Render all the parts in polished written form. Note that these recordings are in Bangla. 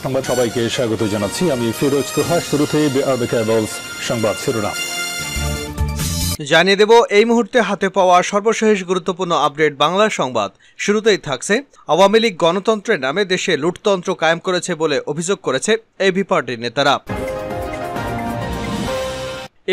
সংবাদ সবাইকে স্বাগত জানাচ্ছি আমি ফিরোজ তোহা। শুরুতে সংবাদ শিরোনাম জানিয়ে দেব এই মুহূর্তে হাতে পাওয়া সর্বশেষ গুরুত্বপূর্ণ আপডেট বাংলা সংবাদ। শুরুতেই থাকছে আওয়ামী লীগ গণতন্ত্রের নামে দেশে লুটতন্ত্র কায়েম করেছে বলে অভিযোগ করেছে এবি পার্টির নেতারা।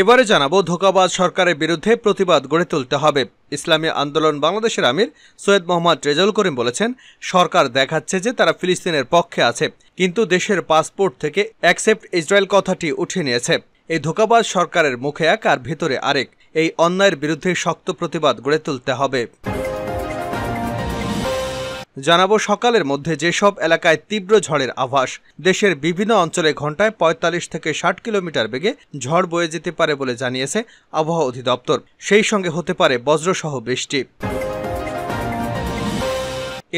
এবারে জানাবো ধোঁকাবাজ সরকারের বিরুদ্ধে প্রতিবাদ গড়ে তুলতে হবে। ইসলামী আন্দোলন বাংলাদেশের আমির সৈয়দ মোহাম্মদ রেজাউল করিম বলেছেন, সরকার দেখাচ্ছে যে তারা ফিলিস্তিনের পক্ষে আছে, কিন্তু দেশের পাসপোর্ট থেকে অ্যাকসেপ্ট ইসরায়েল কথাটি উঠিয়ে নিয়েছে। এই ধোঁকাবাজ সরকারের মুখে এক আর ভেতরে আরেক, এই অন্যায়ের বিরুদ্ধে শক্ত প্রতিবাদ গড়ে তুলতে হবে। জানাবো সকালের মধ্যে যেসব এলাকায় তীব্র ঝড়ের আভাস। দেশের বিভিন্ন অঞ্চলে ঘন্টায় ৪৫ থেকে ৬০ কিলোমিটার বেগে ঝড় বয়ে যেতে পারে বলে জানিয়েছে আবহাওয়া অধিদপ্তর। সেই সঙ্গে হতে পারে বজ্রসহ বৃষ্টি।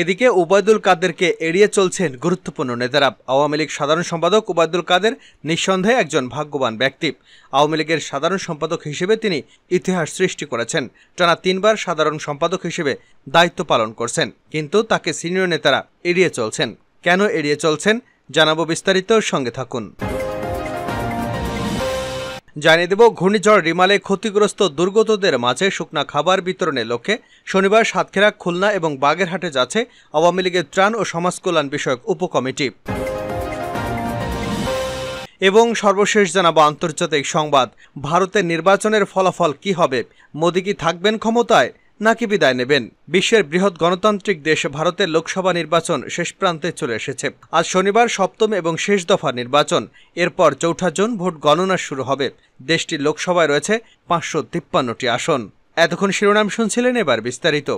এদিকে ওবায়দুল কাদেরকে এড়িয়ে চলছেন গুরুত্বপূর্ণ নেতারা। আওয়ামী লীগ সাধারণ সম্পাদক ওবায়দুল কাদের নিঃসন্দেহে একজন ভাগ্যবান ব্যক্তি। আওয়ামী লীগের সাধারণ সম্পাদক হিসেবে তিনি ইতিহাস সৃষ্টি করেছেন। টানা ৩ বার সাধারণ সম্পাদক হিসেবে দায়িত্ব পালন করছেন, কিন্তু তাকে সিনিয়র নেতারা এড়িয়ে চলছেন। কেন এড়িয়ে চলছেন জানাবো বিস্তারিত, সঙ্গে থাকুন। জানিয়ে দেব ঘূর্ণিঝড় রিমালে ক্ষতিগ্রস্ত দুর্গতদের মাঝে শুকনা খাবার বিতরণের লক্ষ্যে শনিবার সাতক্ষীরা, খুলনা এবং বাগেরহাটে যাচ্ছে আওয়ামী লীগের ত্রাণ ও সমাজ কল্যাণ বিষয়ক উপকমিটি। এবং সর্বশেষ জানাবো আন্তর্জাতিক সংবাদ। ভারতের নির্বাচনের ফলাফল কি হবে? মোদি কি থাকবেন ক্ষমতায় নাকি বিদায় নেবেন? বিশ্বের বৃহৎ গণতান্ত্রিক দেশ ভারতের লোকসভা নির্বাচন শেষ প্রান্তে চলে এসেছে। আজ শনিবার সপ্তম এবং শেষ দফা নির্বাচন। এরপর ৪ জুন ভোট গণনা শুরু হবে। দেশটির লোকসভায় রয়েছে ৫৫৩টি আসন। এতক্ষণ শিরোনাম শুনছিলেন, এবার বিস্তারিত।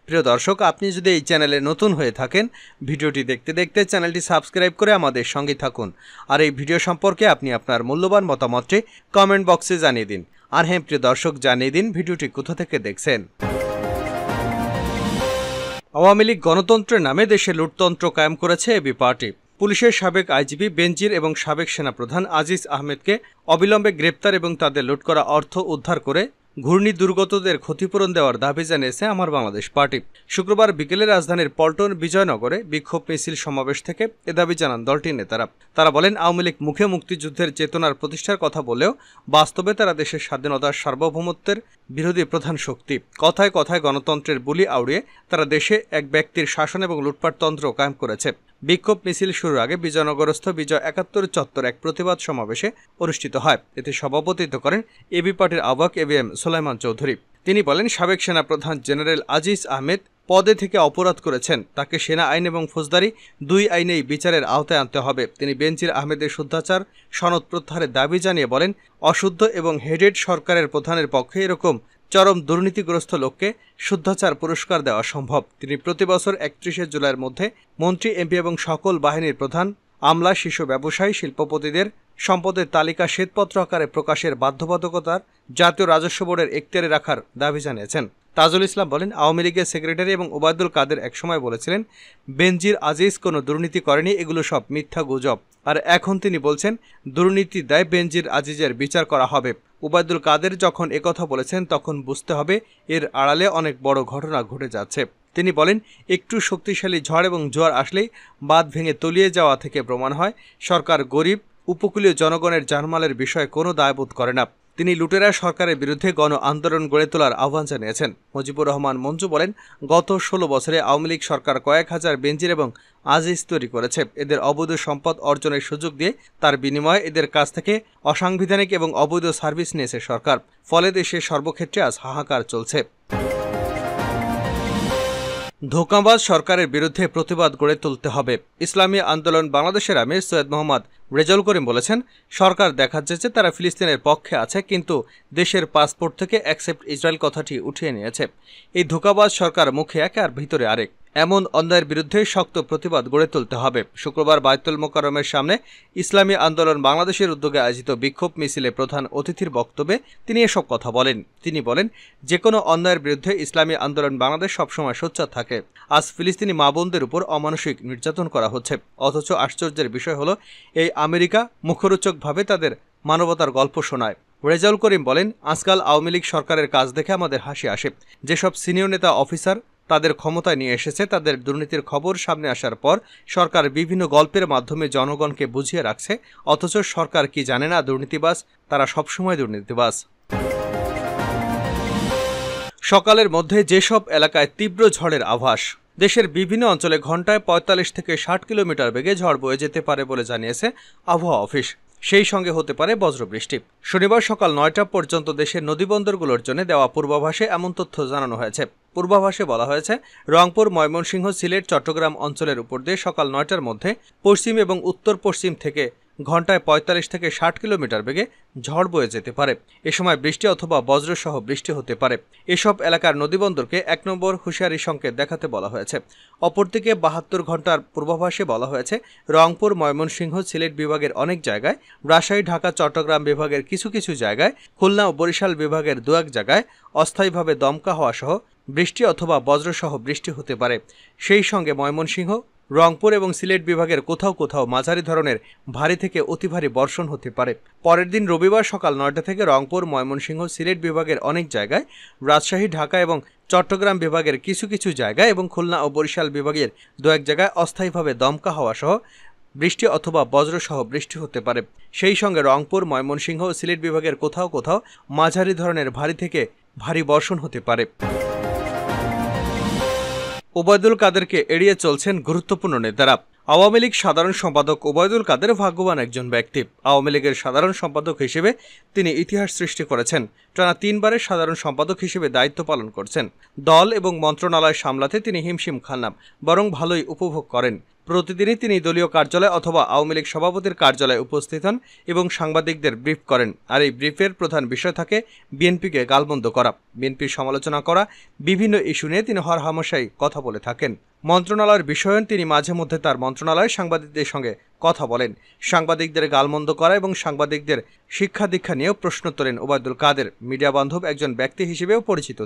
প্রিয় দর্শক, আপনি যদি এই চ্যানেলে নতুন হয়ে থাকেন, ভিডিওটি দেখতে দেখতে চ্যানেলটি সাবস্ক্রাইব করে আমাদের সঙ্গে থাকুন। আর এই ভিডিও সম্পর্কে আপনি আপনার মূল্যবান মতামতটি কমেন্ট বক্সে জানিয়ে দিন। আর হ্যাঁ প্রিয় দর্শক, জানিয়ে দিন ভিডিওটি কোথা থেকে দেখছেন। আওয়ামী লীগ গণতন্ত্রের নামে দেশে লুটতন্ত্র কায়েম করেছে এবি পার্টি। পুলিশের সাবেক আইজিপি বেনজির এবং সাবেক সেনাপ্রধান আজিজ আহমেদকে অবিলম্বে গ্রেপ্তার এবং তাদের লুট করা অর্থ উদ্ধার করে ঘূর্ণি দুর্গতদের ক্ষতিপূরণ দেওয়ার দাবি জানিয়েছে আমার বাংলাদেশ পার্টি। শুক্রবার বিকেলে রাজধানীর পল্টন বিজয়নগরে বিক্ষোভ মিছিল সমাবেশ থেকে এ দাবি জানান দলটির নেতারা। তারা বলেন, আওয়ামী লীগ মুখে মুক্তিযুদ্ধের চেতনার প্রতিষ্ঠার কথা বলেও বাস্তবে তারা দেশের স্বাধীনতার সার্বভৌমত্বের বিরোধী প্রধান শক্তি। কথায় কথায় গণতন্ত্রের বুলি আউড়িয়ে তারা দেশে এক ব্যক্তির শাসন এবং লুটপাটতন্ত্র কায়েম করেছে। বিক্ষোভ মিছিল শুরুর আগে বিজয়নগরস্থ বিজয় ৭১ চত্বর এক প্রতিবাদ সমাবেশে অনুষ্ঠিত হয়। এতে সভাপতিত্ব করেন এবি পার্টির আহ্বায়ক এবিএম সুলাইমান চৌধুরী। তিনি বলেন, সাবেক সেনাপ্রধান জেনারেল আজিজ আহমেদ পদে থেকে অপরাধ করেছেন। তাকে সেনা আইন এবং ফৌজদারি ২ আইনেই বিচারের আওতায় আনতে হবে। তিনি বেনজির আহমেদের শুদ্ধাচার সনদ প্রত্যাহারের দাবি জানিয়ে বলেন, অশুদ্ধ এবং হেডেড সরকারের প্রধানের পক্ষে এরকম চরম দুর্নীতিগ্রস্ত লোককে শুদ্ধাচার পুরস্কার দেওয়া সম্ভব। তিনি প্রতি বছর ৩১ জুলাইয়ের মধ্যে মন্ত্রী, এমপি এবং সকল বাহিনীর প্রধান, আমলা, শীর্ষ ব্যবসায়ী, শিল্পপতিদের সম্পদের তালিকা শ্বেতপত্র আকারে প্রকাশের বাধ্যবাধকতার জাতীয় রাজস্ব বোর্ডের এখতিয়ারে রাখার দাবি জানিয়েছেন। তাজুল ইসলাম বলেন, আওয়ামী লীগের সেক্রেটারি এবং ওবায়দুল কাদের একসময় বলেছিলেন বেনজির আজিজ কোনো দুর্নীতি করেনি, এগুলো সব মিথ্যা গুজব। আর এখন তিনি বলছেন দুর্নীতির দায়ে বেনজির আজিজের বিচার করা হবে। ওবায়দুল কাদের যখন একথা বলেছেন তখন বুঝতে হবে এর আড়ালে অনেক বড় ঘটনা ঘটে যাচ্ছে। তিনি বলেন, একটু শক্তিশালী ঝড় এবং জোয়ার আসলেই বাঁধ ভেঙে তলিয়ে যাওয়া থেকে প্রমাণ হয় সরকার গরিব উপকূলীয় জনগণের জানমালের বিষয়ে কোনো দায়বোধ করে না। তিনি লুটেরা সরকারের বিরুদ্ধে গণ আন্দোলন গড়ে তোলার আহ্বান জানিয়েছেন। মুজিবুর রহমান মঞ্জু বলেন, গত ১৬ বছরে আওয়ামী লীগ সরকার কয়েক হাজার বেনজির এবং আজিজ তৈরি করেছে। এদের অবৈধ সম্পদ অর্জনের সুযোগ দিয়ে তার বিনিময়ে এদের কাছ থেকে অসাংবিধানিক এবং অবৈধ সার্ভিস নিয়েছে সরকার। ফলে দেশে সর্বক্ষেত্রে আজ হাহাকার চলছে। ধোঁকাবাজ সরকারের বিরুদ্ধে প্রতিবাদ গড়ে তুলতে হবে। ইসলামী আন্দোলন বাংলাদেশের আমির সৈয়দ মোহাম্মদ রেজাউল করিম বলেছেন, সরকার দেখাচ্ছে যে তারা ফিলিস্তিনের পক্ষে আছে, কিন্তু দেশের পাসপোর্ট থেকে অ্যাকসেপ্ট ইসরায়েল কথাটি উঠিয়ে নিয়েছে। এই ধোঁকাবাজ সরকার মুখে এক আর ভিতরে আরেক, এমন অন্যায়ের বিরুদ্ধে শক্ত প্রতিবাদ গড়ে তুলতে হবে। শুক্রবার বায়তুল মোকাররমের সামনে ইসলামী আন্দোলন বাংলাদেশের উদ্যোগে আয়োজিত বিক্ষোভ মিছিলে প্রধান অতিথির বক্তব্যে তিনি এসব কথা বলেন। তিনি বলেন, যে কোনো অন্যায়ের বিরুদ্ধে ইসলামী আন্দোলন বাংলাদেশ সবসময় সোচ্চার থাকে। আজ ফিলিস্তিনি মা বোনদের উপর অমানসিক নির্যাতন করা হচ্ছে, অথচ আশ্চর্যের বিষয় হলো এই আমেরিকা মুখরোচকভাবে তাদের মানবতার গল্প শোনায়। রেজাউল করিম বলেন, আজকাল আওয়ামী লীগ সরকারের কাজ দেখে আমাদের হাসি আসে। যেসব সিনিয়র নেতা অফিসার তাদের ক্ষমতায় নিয়ে এসেছে, তাদের দুর্নীতির খবর সামনে আসার পর সরকার বিভিন্ন গল্পের মাধ্যমে জনগণকে বুঝিয়ে রাখছে, অথচ সরকার কি জানে না দুর্নীতিবাজ, তারা সবসময় দুর্নীতিবাজ। সকালের মধ্যে যেসব এলাকায় তীব্র ঝড়ের আভাস। দেশের বিভিন্ন অঞ্চলে ঘন্টায় ৪৫ থেকে ৬০ কিলোমিটার বেগে ঝড় বয়ে যেতে পারে বলে জানিয়েছে আবহাওয়া অফিস। সেই সঙ্গে হতে পারে বজ্রবৃষ্টি। শনিবার সকাল ৯টা পর্যন্ত দেশের নদীবন্দরগুলোর জন্য দেওয়া পূর্বাভাসে এমন তথ্য জানানো হয়েছে। পূর্বাভাসে বলা হয়েছে, রংপুর, ময়মনসিংহ, সিলেট, চট্টগ্রাম অঞ্চলের উপর দিয়ে সকাল ৯টার মধ্যে পশ্চিম এবং উত্তর পশ্চিম থেকে ঘন্টায় ৪৫ থেকে ৬০ কিলোমিটার বেগে ঝড় বয়ে যেতে পারে। এ সময় বৃষ্টি অথবা বজ্রসহ বৃষ্টি হতে পারে। এসব এলাকার নদীবন্দরকে ১ নম্বর হুঁশিয়ারি সংকেত দেখাতে বলা হয়েছে। অপরদিকে ৭২ ঘন্টার পূর্বাভাসে বলা হয়েছে, রংপুর, ময়মনসিংহ, সিলেট বিভাগের অনেক জায়গায়, রাজশাহী, ঢাকা, চট্টগ্রাম বিভাগের কিছু কিছু জায়গায়, খুলনা ও বরিশাল বিভাগের ২-১ জায়গায় অস্থায়ীভাবে দমকা হওয়া সহ বৃষ্টি অথবা বজ্রসহ বৃষ্টি হতে পারে। সেই সঙ্গে ময়মনসিংহ, রংপুর এবং সিলেট বিভাগের কোথাও কোথাও মাঝারি ধরনের ভারী থেকে অতি ভারী বর্ষণ হতে পারে। পরের দিন রবিবার সকাল ৯টা থেকে রংপুর, ময়মনসিংহ, সিলেট বিভাগের অনেক জায়গায়, রাজশাহী, ঢাকা এবং চট্টগ্রাম বিভাগের কিছু কিছু জায়গায় এবং খুলনা ও বরিশাল বিভাগের ২-১ জায়গায় অস্থায়ীভাবে দমকা হওয়া সহ বৃষ্টি অথবা বজ্রসহ বৃষ্টি হতে পারে। সেই সঙ্গে রংপুর, ময়মনসিংহ ও সিলেট বিভাগের কোথাও কোথাও মাঝারি ধরনের ভারী থেকে ভারী বর্ষণ হতে পারে। ওবায়দুল কাদেরকে এড়িয়ে চলছেন গুরুত্বপূর্ণ নেতারা। আওয়ামী লীগ সাধারণ সম্পাদক ওবায়দুল কাদের ভাগ্যবান একজন ব্যক্তি। আওয়ামী লীগের সাধারণ সম্পাদক হিসেবে তিনি ইতিহাস সৃষ্টি করেছেন। টানা ৩ বারের সাধারণ সম্পাদক হিসেবে দায়িত্ব পালন করছেন। দল এবং মন্ত্রণালয় সামলাতে তিনি হিমশিম খান না, বরং ভালোই উপভোগ করেন। প্রতিদিনই তিনি দলীয় কার্যালয় অথবা আওয়ামী লীগ সভাপতির কার্যালয়ে উপস্থিত হন এবং সাংবাদিকদের ব্রিফ করেন। আর এই ব্রিফের প্রধান বিষয় থাকে বিএনপিকে গালমন্দ করা, বিএনপির সমালোচনা করা। বিভিন্ন ইস্যু নিয়ে তিনি হরহামেশাই কথা বলে থাকেন। মন্ত্রণালয়ের বিষয়ায়ন তিনি মাঝে মধ্যে তার মন্ত্রণালয়ে সাংবাদিকদের সঙ্গে কথা বলেন। সাংবাদিকদের গালমন্দ করা এবং সাংবাদিকদের শিক্ষা দীক্ষা নিয়েও প্রশ্ন তোলেন ওবায়দুল কাদের। মিডিয়া বান্ধব একজন ব্যক্তি হিসেবেও পরিচিত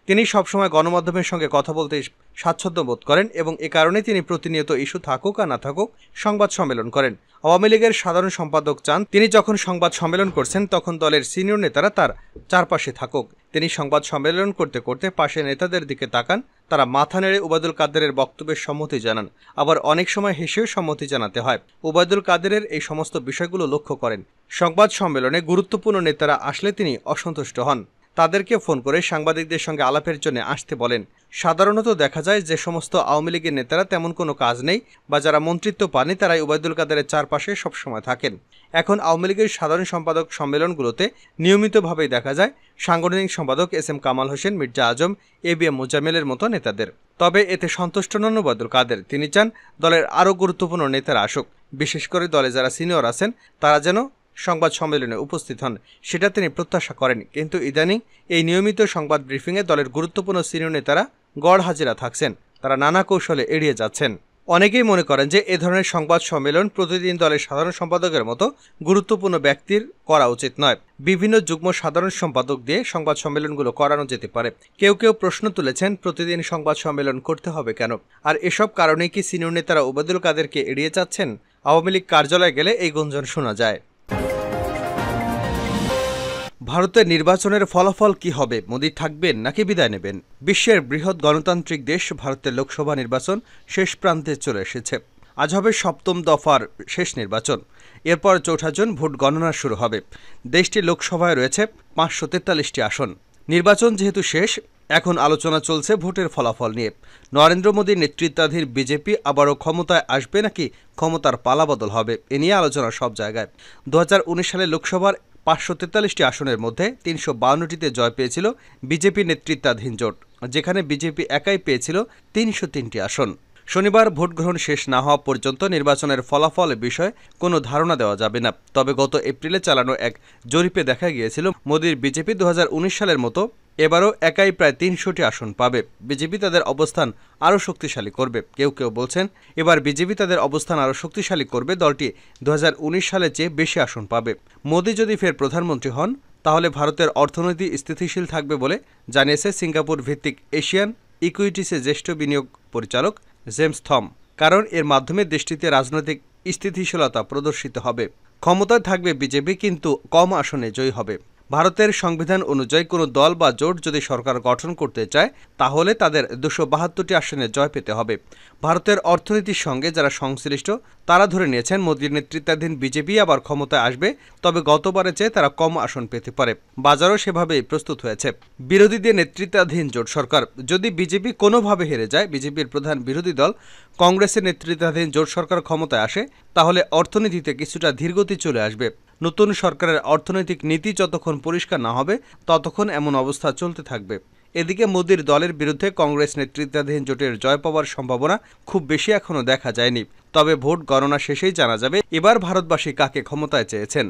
তিনি সবসময় গণমাধ্যমের সঙ্গে কথা বলতে স্বাচ্ছন্দ্য বোধ করেন এবং এ কারণে তিনি প্রতিনিয়ত ইস্যু থাকুক আর না থাকুক সংবাদ সম্মেলন করেন। আওয়ামী লীগের সাধারণ সম্পাদক চান তিনি যখন সংবাদ সম্মেলন করছেন তখন দলের সিনিয়র নেতারা তার চারপাশে থাকুক। তিনি সংবাদ সম্মেলন করতে করতে পাশে নেতাদের দিকে তাকান, তারা মাথা নেড়ে ওবায়দুল কাদেরের বক্তব্যের সম্মতি জানান। আবার অনেক সময় হেসেও সম্মতি জানাতে হয়। ওবায়দুল কাদেরের এই সমস্ত বিষয়গুলো লক্ষ্য করেন। সংবাদ সম্মেলনে গুরুত্বপূর্ণ নেতারা আসলে তিনি অসন্তুষ্ট হন। তাদেরকে ফোন করে সাংবাদিকদের সঙ্গে আলাপের জন্য আসতে বলেন। সাধারণত দেখা যায় যে সমস্ত আওয়ামী লীগের নেতারা তেমন কোনো কাজ নেই বা যারা মন্ত্রিত্ব পাননি তারাই ওবায়দুল কাদেরের চারপাশে সবসময় থাকেন। এখন আওয়ামী লীগের সাধারণ সম্পাদক সম্মেলনগুলোতে নিয়মিতভাবেই দেখা যায় সাংগঠনিক সম্পাদক এস.এম. কামাল হোসেন, মির্জা আজম, এ.বি.এম. মোজাম্মেলের মতো নেতাদের। তবে এতে সন্তুষ্ট নন ওবায়দুল কাদের। তিনি চান দলের আরও গুরুত্বপূর্ণ নেতারা আসুক, বিশেষ করে দলে যারা সিনিয়র আছেন তারা যেন সংবাদ সম্মেলনে উপস্থিত হন, সেটা তিনি প্রত্যাশা করেন। কিন্তু ইদানিং এই নিয়মিত সংবাদ ব্রিফিংয়ে দলের গুরুত্বপূর্ণ সিনিয়র নেতারা গড় হাজিরা থাকছেন, তারা নানা কৌশলে এড়িয়ে যাচ্ছেন। অনেকেই মনে করেন যে এ ধরনের সংবাদ সম্মেলন প্রতিদিন দলের সাধারণ সম্পাদকের মতো গুরুত্বপূর্ণ ব্যক্তির করা উচিত নয়। বিভিন্ন যুগ্ম সাধারণ সম্পাদক দিয়ে সংবাদ সম্মেলনগুলো করানো যেতে পারে। কেউ কেউ প্রশ্ন তুলেছেন প্রতিদিন সংবাদ সম্মেলন করতে হবে কেন? আর এসব কারণেই কি সিনিয়র নেতারা ওবায়দুল কাদেরকে এড়িয়ে যাচ্ছেন? আওয়ামী লীগ কার্যালয়ে গেলে এই গুঞ্জন শোনা যায়। ভারতের নির্বাচনের ফলাফল কি হবে? মোদি থাকবেন নাকি বিদায় নেবেন? বিশ্বের বৃহৎ গণতান্ত্রিক দেশ ভারতের লোকসভা নির্বাচন শেষ প্রান্তে চলে এসেছে। আজ হবে ৭ম দফার শেষ নির্বাচন। এরপর ৪ঠা জুন ভোট গণনা শুরু হবে। দেশটির লোকসভায় রয়েছে ৫৪৩টি আসন। নির্বাচন যেহেতু শেষ, এখন আলোচনা চলছে ভোটের ফলাফল নিয়ে। নরেন্দ্র মোদীর নেতৃত্বাধীন বিজেপি আবারও ক্ষমতায় আসবে নাকি ক্ষমতার পালাবদল হবে, এ নিয়ে আলোচনা সব জায়গায়। ২০১৯ সালে লোকসভার ৫৪৩টি আসনের মধ্যে ৩৫২টিতে জয় পেয়েছিল বিজেপি নেতৃত্বাধীন জোট, যেখানে বিজেপি একাই পেয়েছিল ৩০৩টি আসন। শনিবার ভোট গ্রহণ শেষ না হওয়া পর্যন্ত নির্বাচনের ফলাফল বিষয়ে কোনো ধারণা দেওয়া যাবে না। তবে গত এপ্রিলে চালানো এক জরিপে দেখা গিয়েছিল মোদীর বিজেপি ২০১৯ সালের মতো এবারও একাই প্রায় ৩০০টি আসন পাবে। বিজেপি তাদের অবস্থান আরও শক্তিশালী করবে। কেউ কেউ বলছেন এবার বিজেপি তাদের অবস্থান আরও শক্তিশালী করবে, দলটি ২০১৯ সালের চেয়ে বেশি আসন পাবে। মোদী যদি ফের প্রধানমন্ত্রী হন তাহলে ভারতের অর্থনীতি স্থিতিশীল থাকবে বলে জানিয়েছে সিঙ্গাপুর ভিত্তিক এশিয়ান ইকুইটিসের জ্যেষ্ঠ বিনিয়োগ পরিচালক জেমস থম। কারণ এর মাধ্যমে দেশটিতে রাজনৈতিক স্থিতিশীলতা প্রদর্শিত হবে। ক্ষমতায় থাকবে বিজেপি, কিন্তু কম আসনে জয়ী হবে। ভারতের সংবিধান অনুযায়ী কোনো দল বা জোট যদি সরকার গঠন করতে চায় তাহলে তাদের 272টি আসনে জয় পেতে হবে। ভারতের অর্থনীতির সঙ্গে যারা সংশ্লিষ্ট তারা ধরে নিয়েছেন মোদীর নেতৃত্বাধীন বিজেপি আবার ক্ষমতায় আসবে, তবে গতবারের চেয়ে তারা কম আসন পেতে পারে। বাজারও সেভাবেই প্রস্তুত হয়েছে। বিরোধীদের নেতৃত্বাধীন জোট সরকার যদি বিজেপি কোনোভাবে হেরে যায়, বিজেপির প্রধান বিরোধী দল কংগ্রেসের নেতৃত্বাধীন জোট সরকার ক্ষমতায় আসে, তাহলে অর্থনীতিতে কিছুটা ধীরগতি চলে আসবে। নতুন সরকারের অর্থনৈতিক নীতি যতক্ষণ পরিষ্কার না হবে ততক্ষণ এমন অবস্থা চলতে থাকবে। এদিকে মোদীর দলের বিরুদ্ধে কংগ্রেস নেতৃত্বাধীন জোটের জয় পাওয়ার সম্ভাবনা খুব বেশি এখনো দেখা যায়নি। তবে ভোট গণনা শেষেই জানা যাবে এবার ভারতবাসী কাকে ক্ষমতায় চেয়েছেন।